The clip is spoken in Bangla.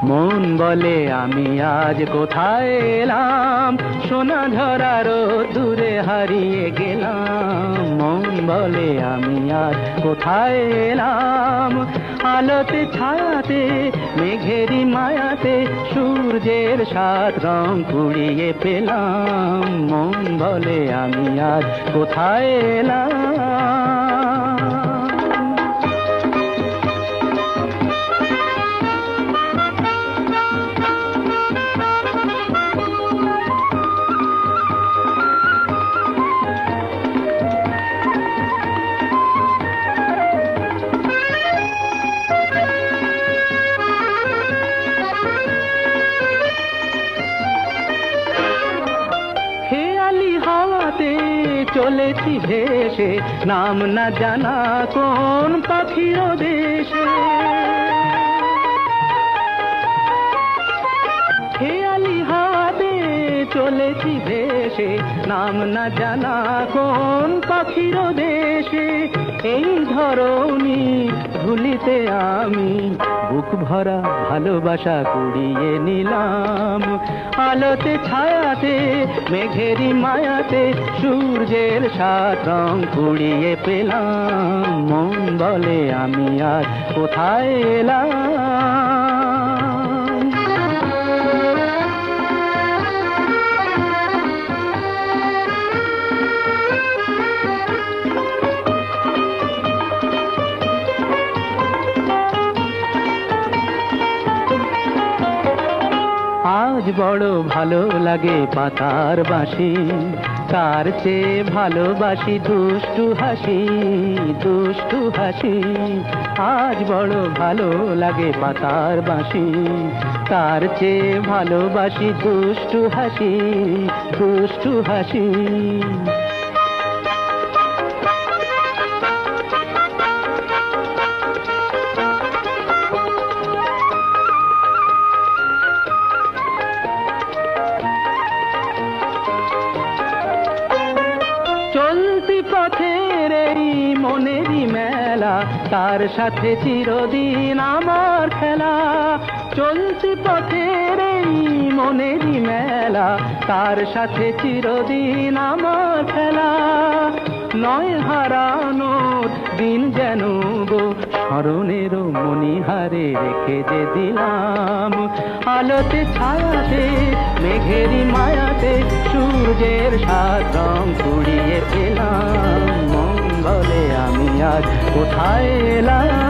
মন বলে আমি আজ কোথায় এলাম, সোনা ঝরার দূরে হারিয়ে গেলাম। মন বলে আমি আজ কোথায় এলাম, আলোতে ছায়াতে মেঘেরি মায়াতে সূর্যের সাত রং কুড়িয়ে পেলাম। মন বলে আমি আজ কোথায় এলাম। চলেছি ভেসে নাম না জানা কোন পাখির দেশে, খেয়ালি হাতে চলেছি ভেসে নাম না জানা কোন পাখির দেশে। এই ধরনী ধুলিতে আমি বুক ভরা ভালোবাসা কুড়িয়ে নিলাম। আলোতে ছায়াতে মেঘেরি মায়াতে সূর্যের সাত রং কুড়িয়ে পেলাম। মন বলে আমি আজ কোথায় এলাম। আজ বড় ভালো লাগে পাতার বাঁশি, তার চেয়ে ভালোবাসি দুষ্টু হাসি, দুষ্টু হাসি। আজ বড় ভালো লাগে পাতার বাঁশি, তার চেয়ে ভালোবাসি দুষ্টু হাসি, দুষ্টু হাসি। চলতি পথের এই মনেরই মেলা, তার সাথে চিরদিন আমার খেলা। চলতি পথের এই মনেরই মেলা, তার সাথে চিরদিন আমার খেলা। নয় হারানোর দিন যেন গো স্মরণের মণিহারে রেখে যে দিলাম। আলোতে ছায়াতে মেঘেরি মায়াতে সূর্যের সাত রং কুড়িয়ে পেলাম। মন বলে আমি আজ কোথায় এলাম।